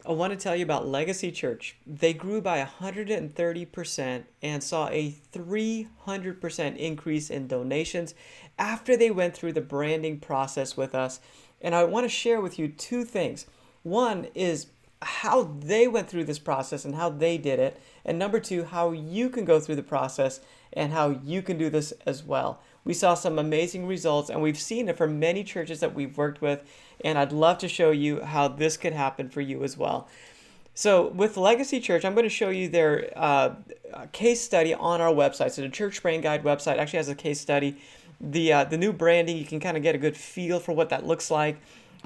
I want to tell you about Legacy Church. They grew by 130% and saw a 300% increase in donations after they went through the branding process with us. And I want to share with you two things. One is how they went through this process and how they did it. And number two, how you can go through the process and how you can do this as well. We saw some amazing results, and we've seen it for many churches that we've worked with. And I'd love to show you how this could happen for you as well. So, with Legacy Church, I'm going to show you their case study on our website. So, the Church Brand Guide website actually has a case study. The new branding, you can kind of get a good feel for what that looks like,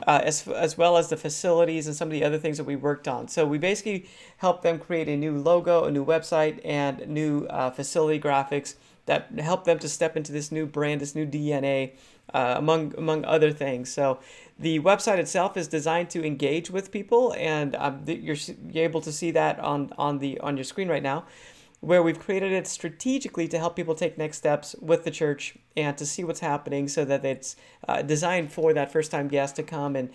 as well as the facilities and some of the other things that we worked on. So, we basically helped them create a new logo, a new website, and new facility graphics that help them to step into this new brand, this new DNA, among other things. So the website itself is designed to engage with people, and you're able to see that on your screen right now, where we've created it strategically to help people take next steps with the church and to see what's happening, so that it's designed for that first time guest to come and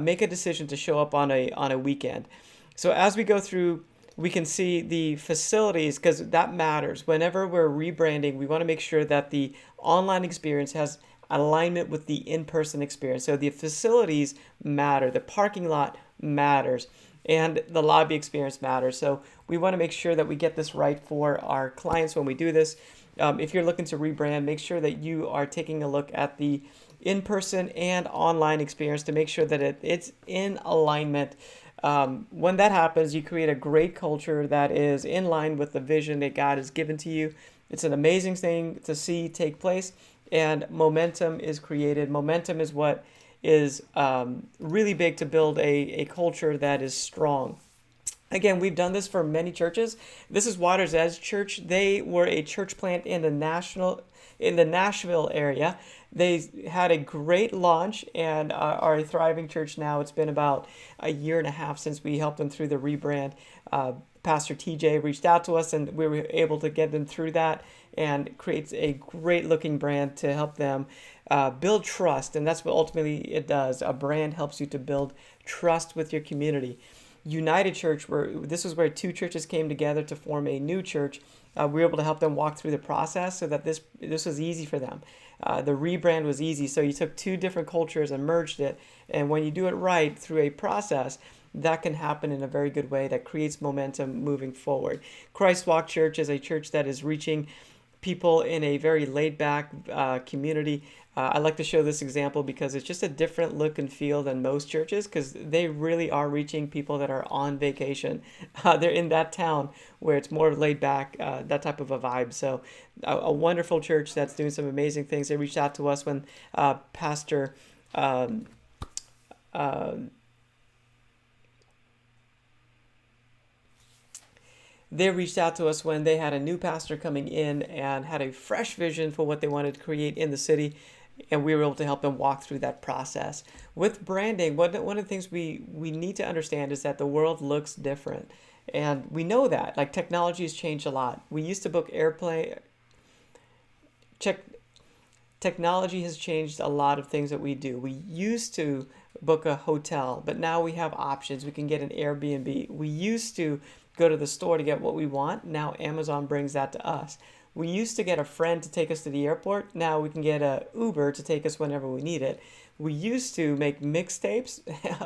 make a decision to show up on a weekend. So as we go through, we can see the facilities, because that matters. Whenever we're rebranding, we want to make sure that the online experience has alignment with the in-person experience. So the facilities matter, the parking lot matters, and the lobby experience matters. So we want to make sure that we get this right for our clients when we do this. If you're looking to rebrand, make sure that you are taking a look at the in-person and online experience to make sure that it's in alignment. When that happens, you create a great culture that is in line with the vision that God has given to you. It's an amazing thing to see take place, and momentum is created. Momentum is what is really big to build a culture that is strong. Again, we've done this for many churches. This is Water's Edge Church. They were a church plant in the Nashville area. They had a great launch and are a thriving church now. It's been about a year and a half since we helped them through the rebrand. Pastor TJ reached out to us, and we were able to get them through that and creates a great looking brand to help them build trust. And that's what ultimately it does. A brand helps you to build trust with your community. United Church, where this is where two churches came together to form a new church. We were able to help them walk through the process so that this was easy for them. The rebrand was easy. So you took two different cultures and merged it. And when you do it right through a process, that can happen in a very good way that creates momentum moving forward. Christ Walk Church is a church that is reaching people in a very laid back community. I like to show this example because it's just a different look and feel than most churches, because they really are reaching people that are on vacation. They're in that town where it's more laid back, that type of a vibe. So a wonderful church that's doing some amazing things. They reached out to us when Pastor um, uh, they reached out to us when they had a new pastor coming in and had a fresh vision for what they wanted to create in the city, and we were able to help them walk through that process. With branding, one of the things we need to understand is that the world looks different, and we know that. Like, technology has changed a lot. We used to book airplane check Technology has changed a lot of things that we do. We used to book a hotel, but now we have options. We can get an Airbnb. We used to go to the store to get what we want. Now Amazon brings that to us. We used to get a friend to take us to the airport. Now we can get a Uber to take us whenever we need it. We used to make mixtapes,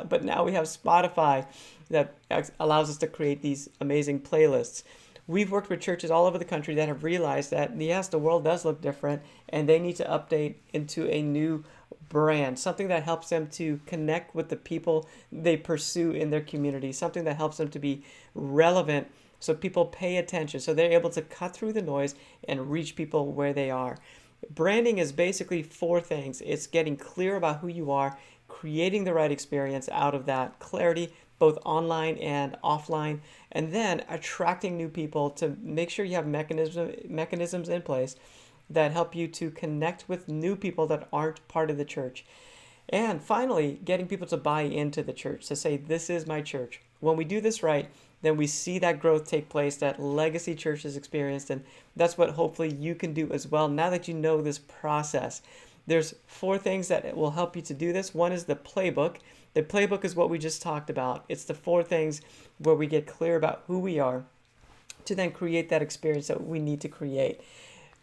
but now we have Spotify that allows us to create these amazing playlists. We've worked with churches all over the country that have realized that, yes, the world does look different, and they need to update into a new brand, something that helps them to connect with the people they pursue in their community, something that helps them to be relevant so people pay attention, so they're able to cut through the noise and reach people where they are. Branding is basically four things. It's getting clear about who you are, creating the right experience out of that clarity, both online and offline, and then attracting new people to make sure you have mechanisms in place that help you to connect with new people that aren't part of the church. And finally, getting people to buy into the church, to say, this is my church. When we do this right, then we see that growth take place that Legacy Church has experienced. And that's what hopefully you can do as well now that you know this process. There's four things that will help you to do this. One is the playbook. The playbook is what we just talked about. It's the 4 things where we get clear about who we are to then create that experience that we need to create.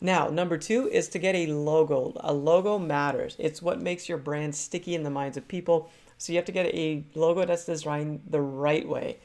Now, number 2 is to get a logo. A logo matters. It's what makes your brand sticky in the minds of people. So you have to get a logo that's designed the right way.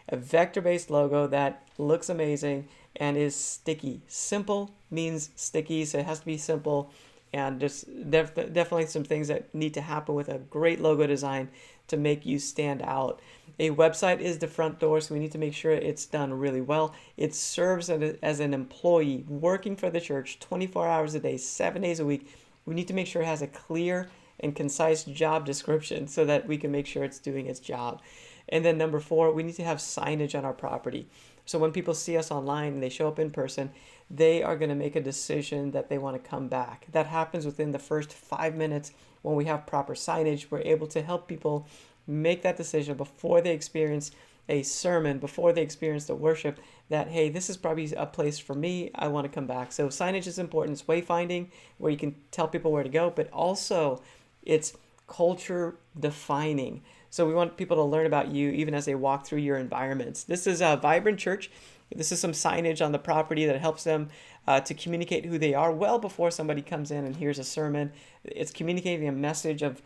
A vector-based logo that looks amazing and is sticky. Simple means sticky, so it has to be simple. And there's definitely some things that need to happen with a great logo design to make you stand out. A website is the front door, so we need to make sure it's done really well. It serves as an employee working for the church 24 hours a day, 7 days a week. We need to make sure it has a clear and concise job description so that we can make sure it's doing its job. And then number 4, we need to have signage on our property. So when people see us online and they show up in person, they are going to make a decision that they want to come back. That happens within the first 5 minutes. When we have proper signage, we're able to help people make that decision before they experience a sermon, before they experience the worship, that, hey, this is probably a place for me. I want to come back. So signage is important. It's wayfinding, where you can tell people where to go, but also it's culture defining. So we want people to learn about you even as they walk through your environments. This is a vibrant church. This is some signage on the property that helps them to communicate who they are well before somebody comes in and hears a sermon. It's communicating a message of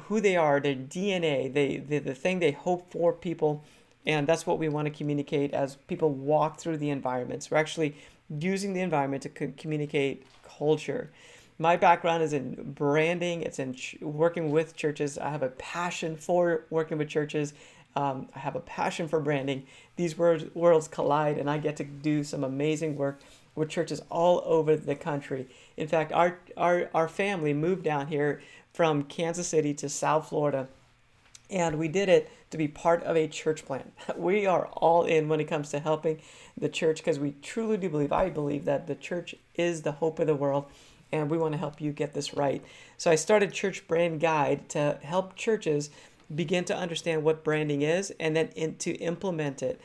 who they are, their DNA, the thing they hope for people. And that's what we want to communicate as people walk through the environments. We're actually using the environment to communicate culture. My background is in branding. It's in working with churches. I have a passion for working with churches. I have a passion for branding. These worlds collide, and I get to do some amazing work with churches all over the country. In fact, our family moved down here from Kansas City to South Florida, and we did it to be part of a church plant. We are all in when it comes to helping the church because we truly do believe, I believe, that the church is the hope of the world, and we want to help you get this right. So I started Church Brand Guide to help churches begin to understand what branding is and then to implement it,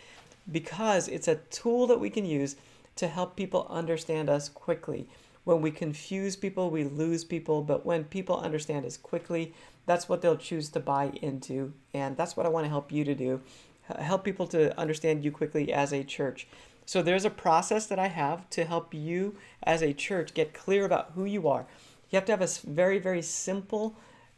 because it's a tool that we can use to help people understand us quickly. When we confuse people, we lose people, but when people understand us quickly, that's what they'll choose to buy into, and that's what I want to help you to do. Help people to understand you quickly as a church. So there's a process that I have to help you as a church get clear about who you are. You have to have a very, very simple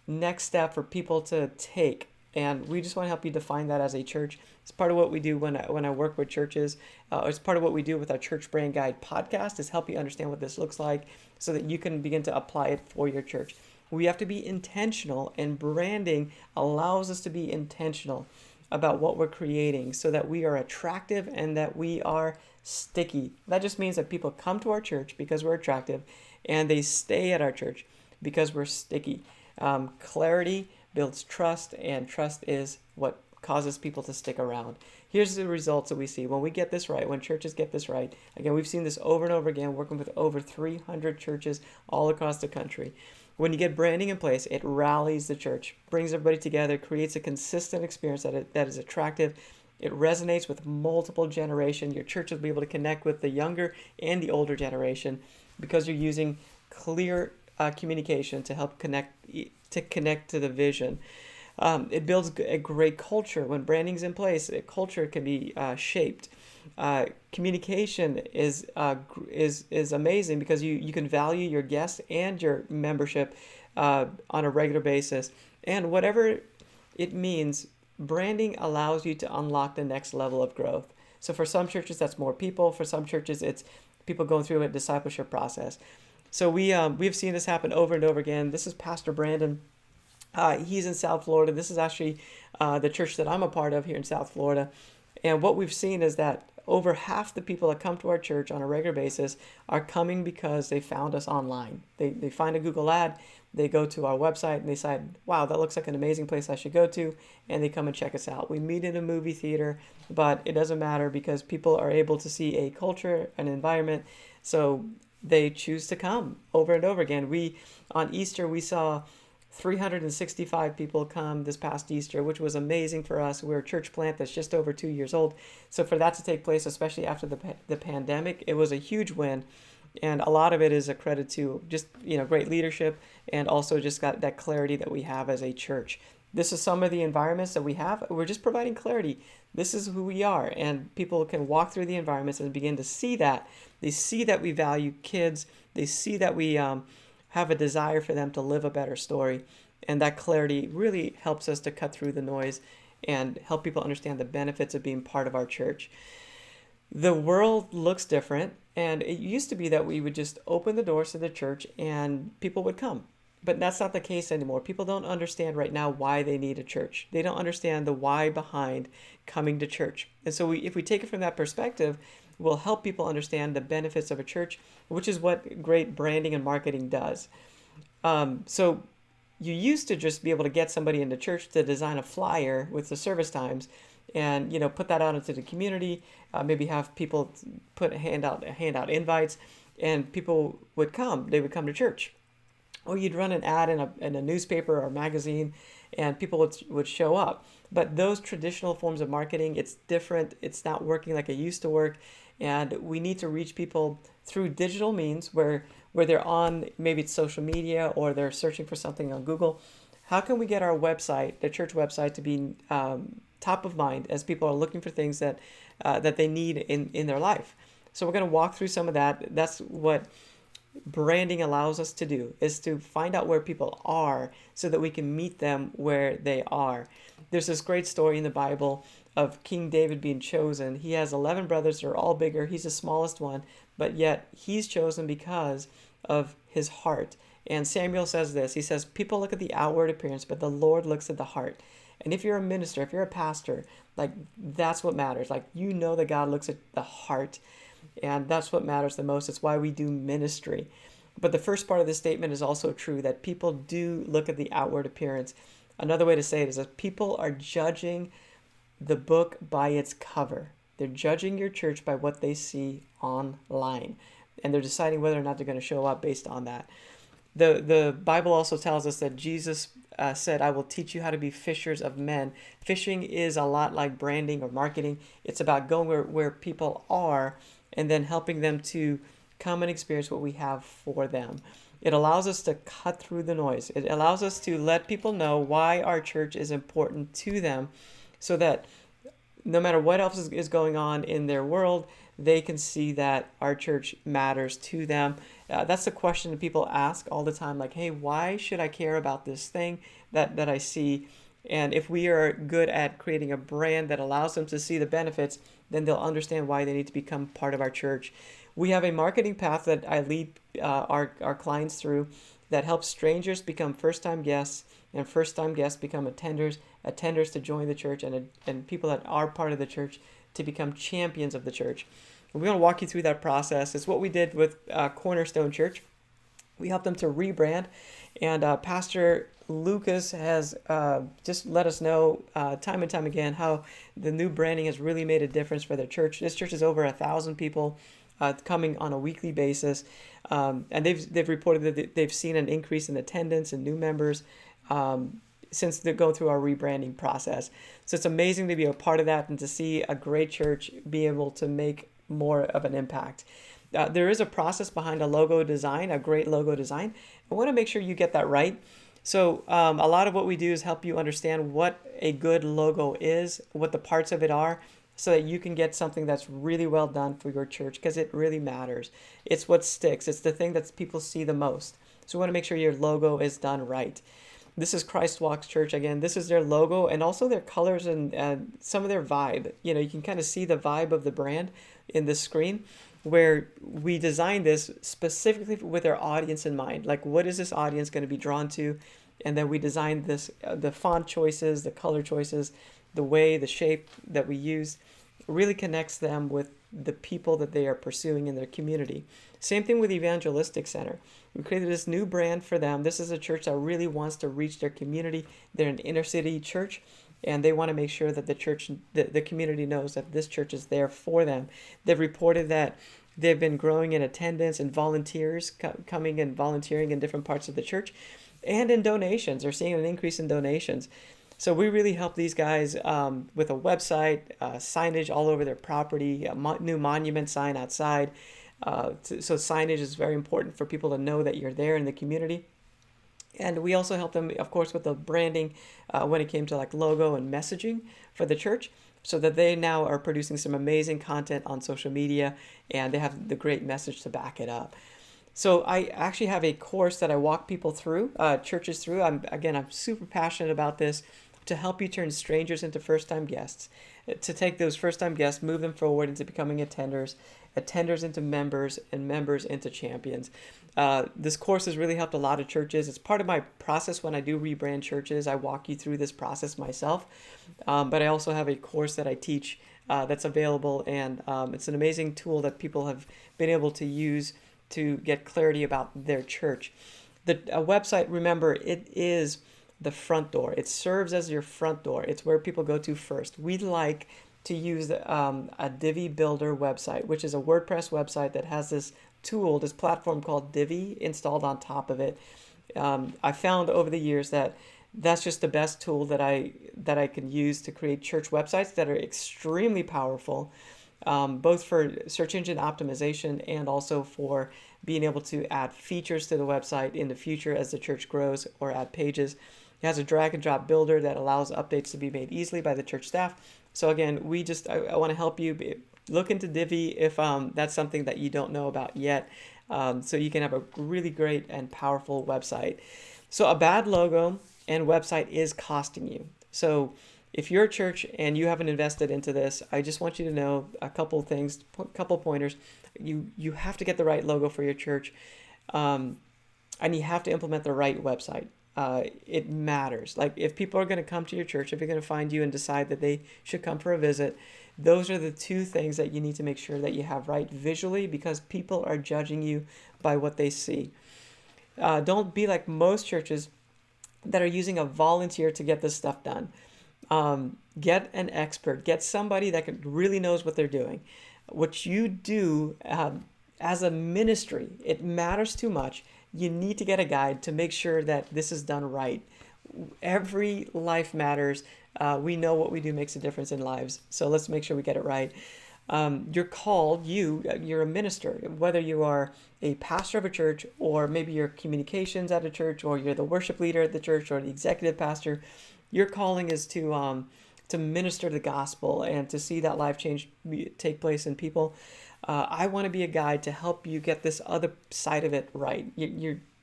next step for people to take. And we just want to help you define that as a church. It's part of what we do when I work with churches. It's part of what we do with our Church Brand Guide podcast, is help you understand what this looks like so that you can begin to apply it for your church. We have to be intentional, and branding allows us to be intentional about what we're creating so that we are attractive and that we are sticky. That just means that people come to our church because we're attractive, and they stay at our church because we're sticky. Clarity builds trust, and trust is what causes people to stick around. Here's the results that we see when we get this right, when churches get this right. Again, we've seen this over and over again, working with over 300 churches all across the country. When you get branding in place, it rallies the church, brings everybody together, creates a consistent experience that is attractive. It resonates with multiple generations. Your church will be able to connect with the younger and the older generation because you're using clear communication to help connect to the vision. It builds a great culture. When branding's in place, a culture can be shaped. Communication is amazing because you can value your guests and your membership on a regular basis. And whatever it means, branding allows you to unlock the next level of growth. So for some churches, that's more people. For some churches, it's people going through a discipleship process. So we've seen this happen over and over again. This is Pastor Brandon. He's in South Florida. This is actually the church that I'm a part of here in South Florida. And what we've seen is that over half the people that come to our church on a regular basis are coming because they found us online. They find a Google ad, they go to our website, and they say, wow, that looks like an amazing place I should go to, and they come and check us out. We meet in a movie theater, but it doesn't matter because people are able to see a culture, an environment, so they choose to come over and over again. On Easter, we saw 365 people come this past Easter, which was amazing for us. We're a church plant that's just over 2 years old. So for that to take place, especially after the pandemic, it was a huge win. And a lot of it is a credit to just, great leadership and also just got that clarity that we have as a church. This is some of the environments that we have. We're just providing clarity. This is who we are. And people can walk through the environments and begin to see that. They see that we value kids. They see that we have a desire for them to live a better story. And that clarity really helps us to cut through the noise and help people understand the benefits of being part of our church. The world looks different, and it used to be that we would just open the doors to the church and people would come. But that's not the case anymore. People don't understand right now why they need a church. They don't understand the why behind coming to church. And so if we take it from that perspective, we'll help people understand the benefits of a church, which is what great branding and marketing does. So you used to just be able to get somebody into church to design a flyer with the service times and put that out into the community, maybe have people hand out invites, and people would come. They would come to church. Or you'd run an ad in a newspaper or magazine, and people would show up. But those traditional forms of marketing, it's different. It's not working like it used to work. And we need to reach people through digital means where they're on, maybe it's social media or they're searching for something on Google. How can we get our website, the church website, to be top of mind as people are looking for things that they need in their life? So we're going to walk through some of that. That's what branding allows us to do, is to find out where people are so that we can meet them where they are. There's this great story in the Bible of King David being chosen. He has 11 brothers. They're all bigger. He's the smallest one, but yet he's chosen because of his heart. And Samuel says this. He says, people look at the outward appearance, but the Lord looks at the heart. And if you're a minister, if you're a pastor, like, that's what matters. Like, that God looks at the heart. And that's what matters the most. It's why we do ministry. But the first part of this statement is also true, that people do look at the outward appearance. Another way to say it is that people are judging the book by its cover. They're judging your church by what they see online. And they're deciding whether or not they're going to show up based on that. The Bible also tells us that Jesus said, I will teach you how to be fishers of men. Fishing is a lot like branding or marketing. It's about going where people are and then helping them to come and experience what we have for them. It allows us to cut through the noise. It allows us to let people know why our church is important to them, so that no matter what else is going on in their world, they can see that our church matters to them. That's the question that people ask all the time, like, hey, why should I care about this thing that I see? And if we are good at creating a brand that allows them to see the benefits, then they'll understand why they need to become part of our church. We have a marketing path that I lead our clients through that helps strangers become first-time guests, and first-time guests become attenders to join the church, and people that are part of the church to become champions of the church. We're going to walk you through that process. It's what we did with Cornerstone Church. We helped them to rebrand, and Pastor Lucas has just let us know time and time again how the new branding has really made a difference for their church. This church is over 1,000 people coming on a weekly basis, and they've reported that they've seen an increase in attendance and new members since they go through our rebranding process. So it's amazing to be a part of that and to see a great church be able to make more of an impact. There is a process behind a logo design, a great logo design. I want to make sure you get that right. So a lot of what we do is help you understand what a good logo is, what the parts of it are, so that you can get something that's really well done for your church, because it really matters. It's what sticks. It's the thing that people see the most. So we want to make sure your logo is done right. This is Christ Walks Church. Again, this is their logo and also their colors and some of their vibe. You can kind of see the vibe of the brand in this screen, where we designed this specifically with our audience in mind. Like, what is this audience going to be drawn to? And then we designed this, the font choices, the color choices, the shape that we use really connects them with the people that they are pursuing in their community. Same thing with Evangelistic Center. We created this new brand for them. This is a church that really wants to reach their community. They're an inner city church, and they want to make sure that the community knows that this church is there for them. They've reported that they've been growing in attendance and volunteers coming and volunteering in different parts of the church, and in donations. They're seeing an increase in donations. So we really help these guys with a website, signage all over their property, a new monument sign outside. So signage is very important for people to know that you're there in the community. And we also helped them, of course, with the branding when it came to like logo and messaging for the church, so that they now are producing some amazing content on social media and they have the great message to back it up. So I actually have a course that I walk people through, churches through. I'm super passionate about this to help you turn strangers into first-time guests, to take those first-time guests, move them forward into becoming attenders, attenders into members, and members into champions. This course has really helped a lot of churches. It's part of my process when I do rebrand churches. I walk you through this process myself, but I also have a course that I teach that's available, and it's an amazing tool that people have been able to use to get clarity about their church. The website, remember, it is the front door. It serves as your front door. It's where people go to first. We like to use a Divi Builder website, which is a WordPress website that has this tool, this platform called Divi installed on top of it. I found over the years that that's just the best tool that I can use to create church websites that are extremely powerful, both for search engine optimization and also for being able to add features to the website in the future as the church grows, or add pages. It has a drag and drop builder that allows updates to be made easily by the church staff. So again, I want to help you look into Divi if that's something that you don't know about yet, so you can have a really great and powerful website. So a bad logo and website is costing you. So if you're a church and you haven't invested into this, I just want you to know a couple things, couple pointers. You have to get the right logo for your church, and you have to implement the right website. It matters. Like if people are going to come to your church, if they're going to find you and decide that they should come for a visit, those are the two things that you need to make sure that you have right visually, because people are judging you by what they see. Don't be like most churches that are using a volunteer to get this stuff done. Get an expert, get somebody that really knows what they're doing. What you do as a ministry, it matters too much. You need to get a guide to make sure that this is done right. Every life matters. We know what we do makes a difference in lives. So let's make sure we get it right. You're called, you're a minister, whether you are a pastor of a church, or maybe you're communications at a church, or you're the worship leader at the church, or the executive pastor. Your calling is to minister the gospel and to see that life change take place in people. I want to be a guide to help you get this other side of it right.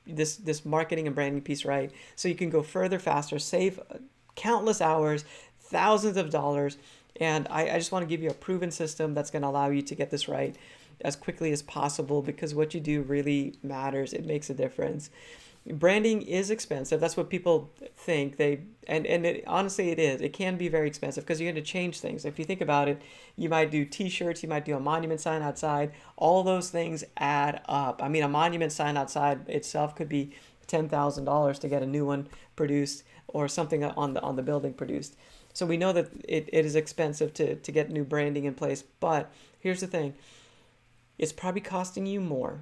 This marketing and branding piece right, so you can go further, faster, save countless hours, thousands of dollars. And I just want to give you a proven system that's going to allow you to get this right as quickly as possible, because what you do really matters. It makes a difference. Branding is expensive. That's what people think. Honestly, it is. It can be very expensive because you're going to change things. If you think about it, you might do T-shirts, you might do a monument sign outside. All those things add up. I mean, a monument sign outside itself could be $10,000 to get a new one produced, or something on the building produced. So we know that it is expensive to get new branding in place. But here's the thing. It's probably costing you more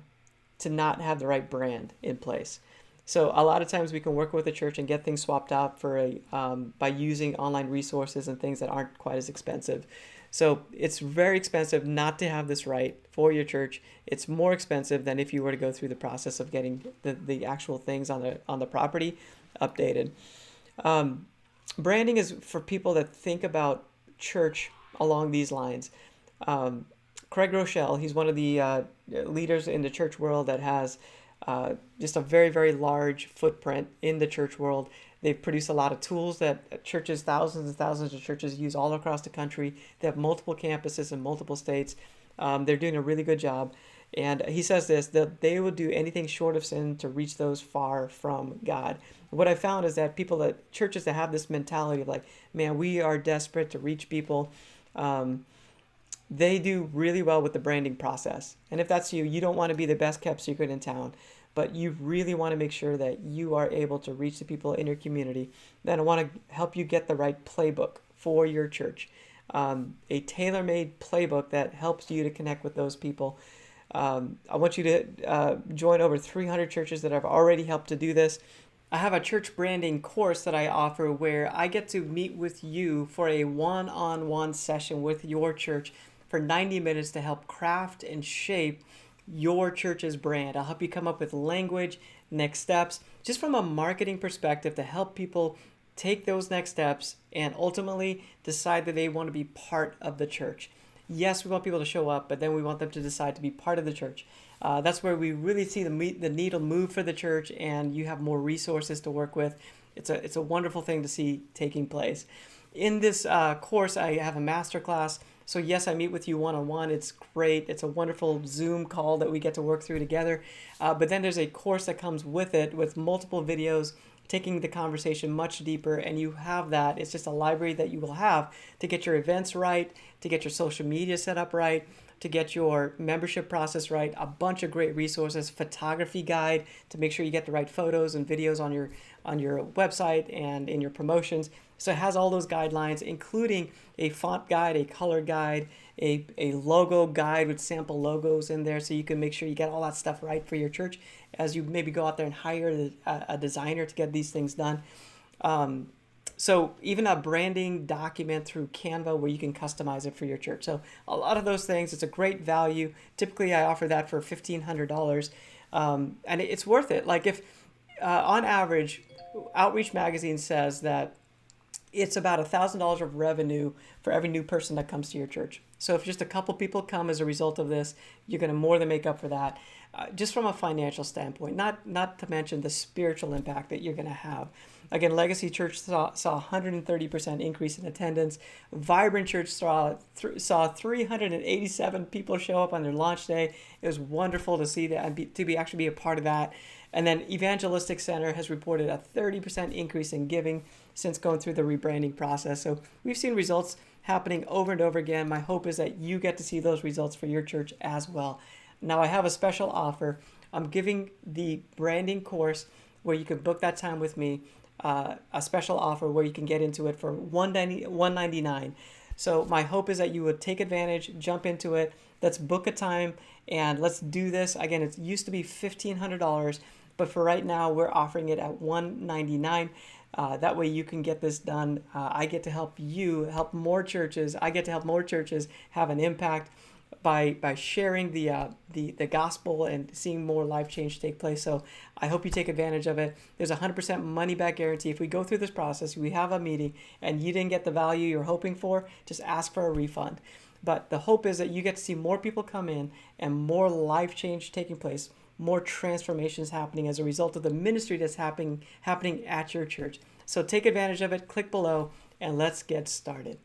to not have the right brand in place. So a lot of times we can work with the church and get things swapped out by using online resources and things that aren't quite as expensive. So it's very expensive not to have this right for your church. It's more expensive than if you were to go through the process of getting the actual things on the property updated. Branding is for people that think about church along these lines. Craig Rochelle, he's one of the leaders in the church world that has just a very, very large footprint in the church world. They've produced a lot of tools that churches, thousands and thousands of churches use all across the country. They have multiple campuses in multiple states. They're doing a really good job. And he says this, that they would do anything short of sin to reach those far from God. What I found is that churches that have this mentality of like, man, we are desperate to reach people, they do really well with the branding process. And if that's you, you don't want to be the best kept secret in town, but you really want to make sure that you are able to reach the people in your community. Then I want to help you get the right playbook for your church, a tailor-made playbook that helps you to connect with those people. I want you to join over 300 churches that have already helped to do this. I have a church branding course that I offer where I get to meet with you for a one-on-one session with your church for 90 minutes to help craft and shape your church's brand. I'll help you come up with language, next steps, just from a marketing perspective to help people take those next steps and ultimately decide that they want to be part of the church. Yes, we want people to show up, but then we want them to decide to be part of the church. That's where we really see the needle move for the church, and you have more resources to work with. It's a wonderful thing to see taking place. In this course, I have a master class. So yes, I meet with you one-on-one. It's great. It's a wonderful Zoom call that we get to work through together. But then there's a course that comes with it with multiple videos, taking the conversation much deeper, and you have that. It's just a library that you will have to get your events right, to get your social media set up right, to get your membership process right, a bunch of great resources, photography guide to make sure you get the right photos and videos on your website and in your promotions. So it has all those guidelines, including a font guide, a color guide, a logo guide with sample logos in there, so you can make sure you get all that stuff right for your church as you maybe go out there and hire a designer to get these things done. So even a branding document through Canva where you can customize it for your church. So a lot of those things, it's a great value. Typically, I offer that for $1,500, and it's worth it. Like if on average, Outreach Magazine says that it's about $1,000 of revenue for every new person that comes to your church. So if just a couple people come as a result of this, you're going to more than make up for that. Just from a financial standpoint, not to mention the spiritual impact that you're going to have. Again, Legacy Church saw 130% increase in attendance. Vibrant Church saw 387 people show up on their launch day. It was wonderful to see that and actually be a part of that. And then Evangelistic Center has reported a 30% increase in giving since going through the rebranding process. So we've seen results happening over and over again. My hope is that you get to see those results for your church as well. Now I have a special offer. I'm giving the branding course where you can book that time with me, a special offer where you can get into it for $199. So my hope is that you would take advantage, jump into it. Let's book a time and let's do this. Again, it used to be $1,500, but for right now, we're offering it at $199. That way you can get this done. I get to help you help more churches. I get to help more churches have an impact by sharing the gospel and seeing more life change take place. So I hope you take advantage of it. There's a 100% money back guarantee. If we go through this process, we have a meeting and you didn't get the value you're hoping for, just ask for a refund. But the hope is that you get to see more people come in and more life change taking place, more transformations happening as a result of the ministry that's happening at your church. So take advantage of it, click below, and let's get started.